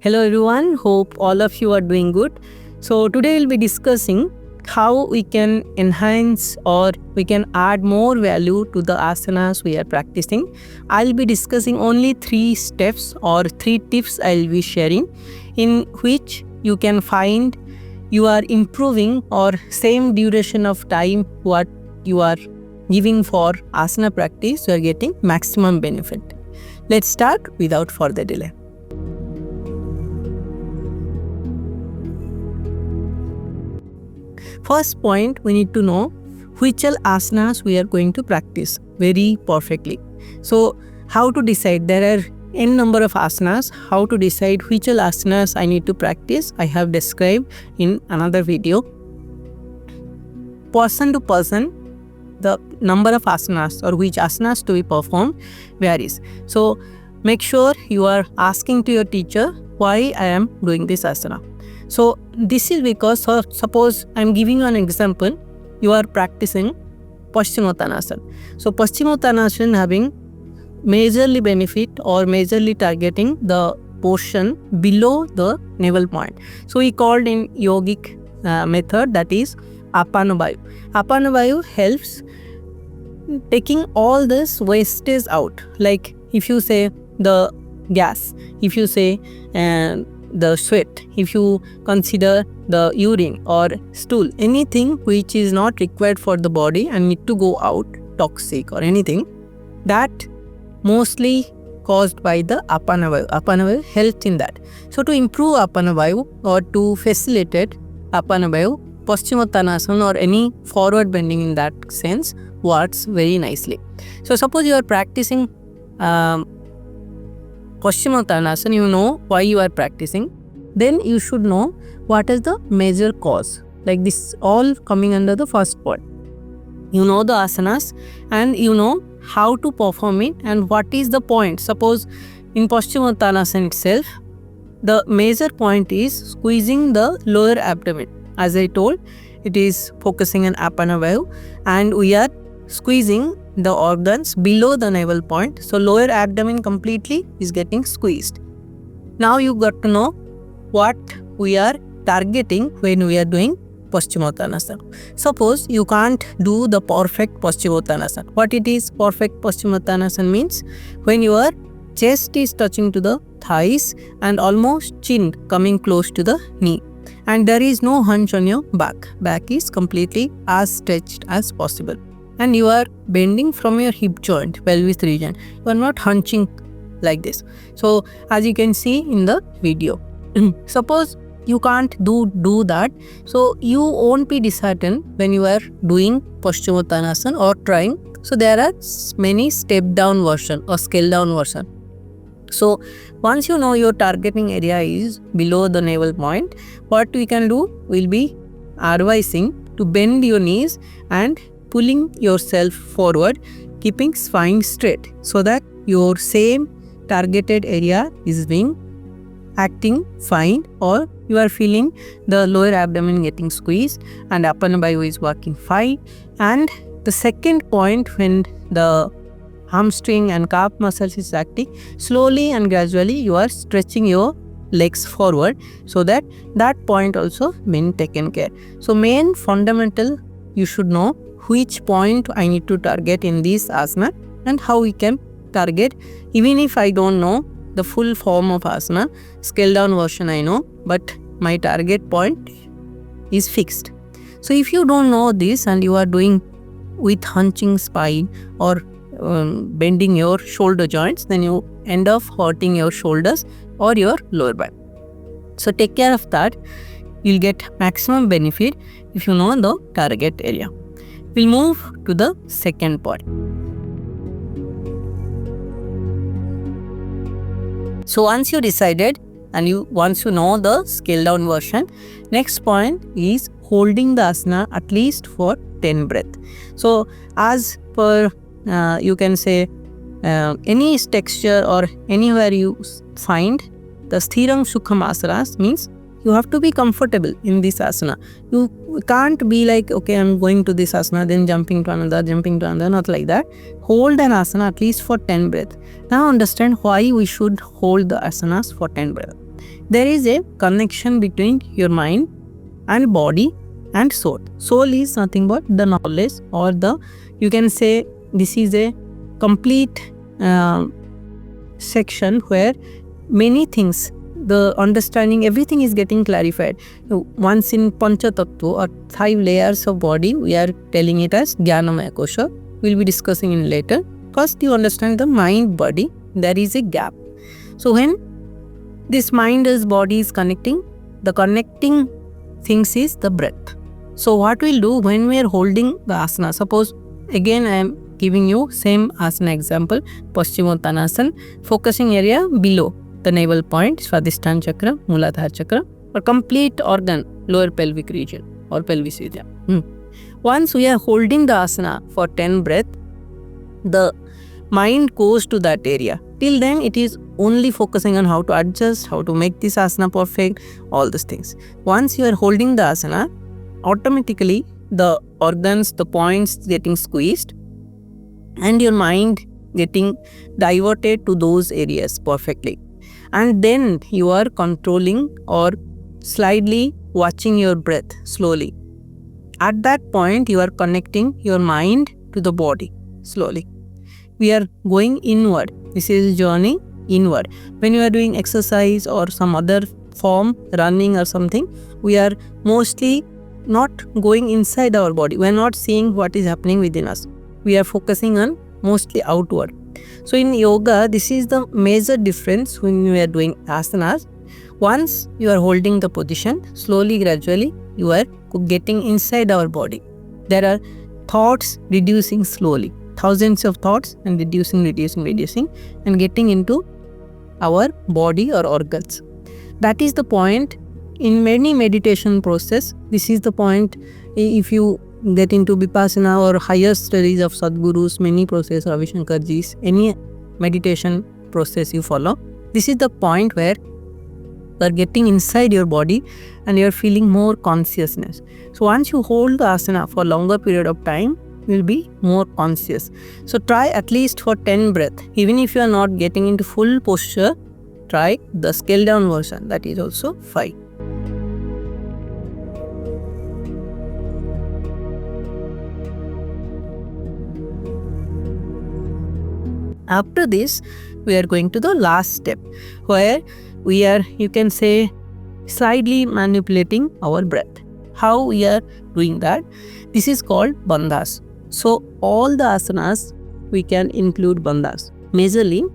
Hello everyone, hope all of you are doing good. So today we'll be discussing how we can enhance or we can add more value to the asanas we are practicing. I'll be discussing only 3 steps or 3 tips I'll be sharing in which you can find you are improving or same duration of time what you are giving for asana practice, you are getting maximum benefit. Let's start without further delay. First point, we need to know which all asanas we are going to practice very perfectly. So, how to decide? There are n number of asanas. How to decide which all asanas I need to practice? I have described in another video. Person to person, the number of asanas or which asanas to be performed varies. So, make sure you are asking to your teacher why I am doing this asana. So this is because suppose I am giving you an example, you are practicing Paschimottanasana. So Paschimottanasana having majorly benefit or majorly targeting the portion below the navel point. So we called in yogic method, that is Apanavayu. Apanavayu helps taking all this wastage out. Like if you say the gas, if you say the sweat, if you consider the urine or stool, anything which is not required for the body and need to go out, toxic or anything, that mostly caused by the Apanavayu. Apanavayu helps in that. So to improve Apanavayu or to facilitate Apanavayu, Paschimottanasana or any forward bending in that sense works very nicely. So suppose you are practicing Paschimottanasana, you know why you are practicing, then you should know what is the major cause. Like this all coming under the first point. You know the asanas and you know how to perform it and what is the point. Suppose in Paschimottanasana itself, the major point is squeezing the lower abdomen. As I told, it is focusing on Apanavayu and we are squeezing the organs below the navel point. So lower abdomen completely is getting squeezed. Now you got to know what we are targeting when we are doing Paschimottanasana. Suppose you can't do the perfect Paschimottanasana. What it is perfect Paschimottanasana means when your chest is touching to the thighs and almost chin coming close to the knee. And there is no hunch on your back. Back is completely as stretched as possible. And you are bending from your hip joint, pelvis region. You are not hunching like this. So as you can see in the video. Suppose you can't do that. So you won't be disheartened when you are doing Paschimottanasana or trying. So there are many step down version or scale down version. So once you know your targeting area is below the navel point, what we can do will be advising to bend your knees and pulling yourself forward, keeping spine straight so that your same targeted area is being acting fine or you are feeling the lower abdomen getting squeezed and Apanavayu is working fine. And the second point, when the hamstring and calf muscles is acting, slowly and gradually you are stretching your legs forward so that that point also been taken care. So main fundamental, you should know which point I need to target in this asana and how we can target. Even if I don't know the full form of asana, scale down version I know, but my target point is fixed. So if you don't know this and you are doing with hunching spine or bending your shoulder joints, then you end up hurting your shoulders or your lower back. So take care of that. You'll get maximum benefit if you know the target area. We'll move to the second point. So once you decided and once you know the scale down version, next point is holding the asana at least for 10 breaths. So as per you can say any texture or anywhere you find the Sthiram Sukham asanas means you have to be comfortable in this asana. You can't be like, okay, I'm going to this asana, then jumping to another, not like that. Hold an asana at least for 10 breaths. Now understand why we should hold the asanas for 10 breaths. there is a connection between your mind and body and soul. Soul is nothing but the knowledge, or the, you can say this is a complete section where many things, the understanding, everything is getting clarified. Once in Pancha Tattva or 5 layers of body, we are telling it as Jnanamaya Kosha. We will be discussing in later. First you understand the mind body, there is a gap. So when this mind as body is connecting, the connecting things is the breath. So what we'll do when we are holding the asana, suppose again I am giving you same asana example, Paschimottanasana, focusing area below the navel point, Swadhisthana chakra, Mooladhara chakra, or complete organ, lower pelvic region or pelvis region. Once we are holding the asana for 10 breath, the mind goes to that area. Till then it is only focusing on how to adjust, how to make this asana perfect, all these things. Once you are holding the asana, automatically the organs, the points getting squeezed and your mind getting diverted to those areas perfectly. And then you are controlling or slightly watching your breath slowly. At that point you are connecting your mind to the body slowly. We are going inward. This is journey inward. When you are doing exercise or some other form, running or something, we are mostly not going inside our body. We are not seeing what is happening within us. We are focusing on mostly outward. So in yoga, this is the major difference when you are doing asanas. Once you are holding the position, slowly, gradually, you are getting inside our body. There are thoughts reducing slowly. Thousands of thoughts and reducing and getting into our body or organs. That is the point in many meditation process. This is the point if you get into Vipassana or higher studies of Sadgurus, many process, Ravi Shankarji's, any meditation process you follow. This is the point where you are getting inside your body and you are feeling more consciousness. So once you hold the asana for longer period of time, you will be more conscious. So try at least for 10 breath. Even if you are not getting into full posture, try the scale down version. That is also fine. After this, we are going to the last step where we are, you can say, slightly manipulating our breath. How we are doing that? This is called bandhas. So all the asanas we can include bandhas. Majorly,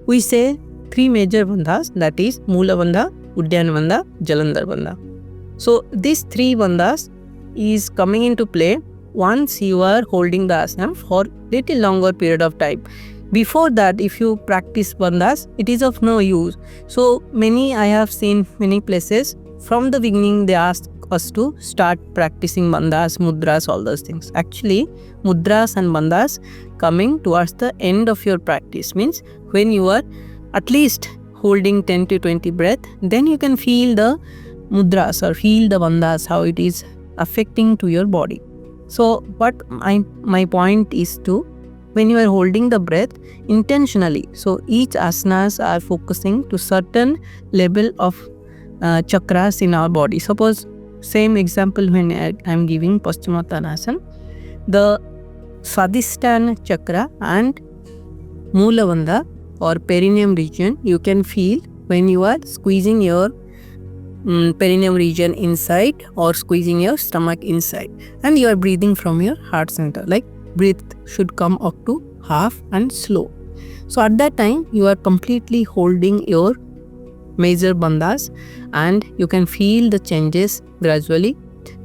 we say 3 major bandhas, that is Moola Bandha, Uddiyana Bandha, Jalandhar Bandha. So these 3 bandhas is coming into play once you are holding the asana for little longer period of time. Before that, if you practice bandhas, it is of no use. So I have seen many places, from the beginning they ask us to start practicing bandhas, mudras, all those things. Actually, mudras and bandhas coming towards the end of your practice, means when you are at least holding 10 to 20 breath, then you can feel the mudras or feel the bandhas, how it is affecting to your body. So what my point is to, when you are holding the breath intentionally, so each asanas are focusing to certain level of chakras in our body. Suppose same example when I am giving Paschimottanasana, the Swadhisthana chakra and Moola Bandha or perineum region, you can feel when you are squeezing your perineum region inside or squeezing your stomach inside, and you are breathing from your heart center, like breath should come up to half and slow. So at that time you are completely holding your major bandhas and you can feel the changes gradually,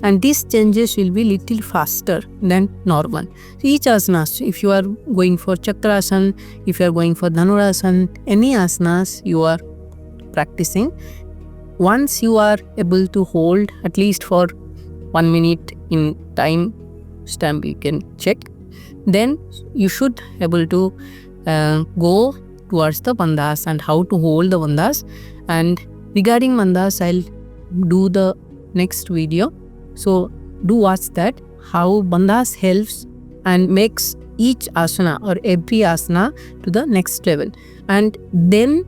and these changes will be little faster than normal. So each asana, if you are going for Chakrasana, if you are going for Dhanurasana, any asanas you are practicing, once you are able to hold at least for 1 minute in time stamp, you can check, then you should able to go towards the bandhas and how to hold the bandhas. And regarding bandhas, I'll do the next video. So do watch that, how bandhas helps and makes each asana or every asana to the next level. And then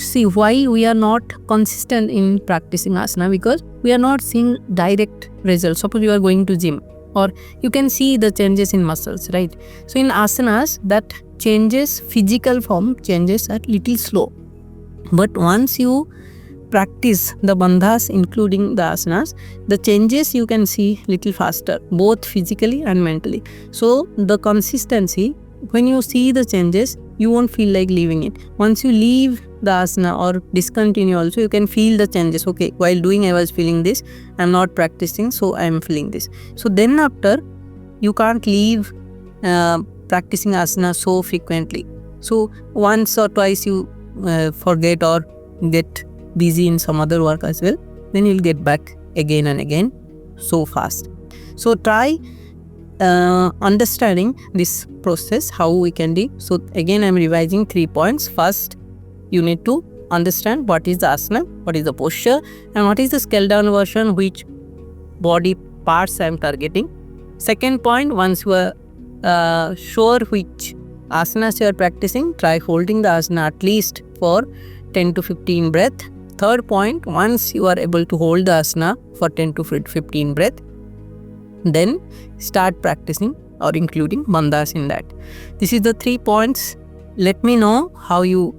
see why we are not consistent in practicing asana, because we are not seeing direct results. Suppose you are going to gym, or you can see the changes in muscles, right? So in asanas, that changes, physical form changes are little slow. But once you practice the bandhas, including the asanas, the changes you can see little faster, both physically and mentally. So the consistency, when you see the changes, you won't feel like leaving it. Once you leave the asana or discontinue also, you can feel the changes. Okay, while doing I was feeling this, I'm not practicing, so I am feeling this. So then after, you can't leave practicing asana so frequently. So once or twice you forget or get busy in some other work as well, then you'll get back again and again so fast. So try understanding this process, how we can do. So again, I'm revising 3 points. First, you need to understand what is the asana, what is the posture, and what is the scale down version, which body parts I am targeting. Second point, once you are sure which asanas you are practicing, try holding the asana at least for 10 to 15 breath. Third point, once you are able to hold the asana for 10 to 15 breath, then start practicing or including bandhas in that. This is the 3 points. Let me know how you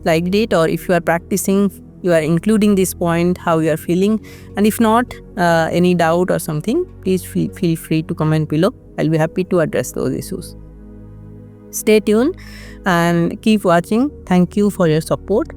liked it, or if you are practicing, you are including this point, how you are feeling. And if not, any doubt or something, please feel free to comment below. I'll be happy to address those issues. Stay tuned and keep watching. Thank you for your support.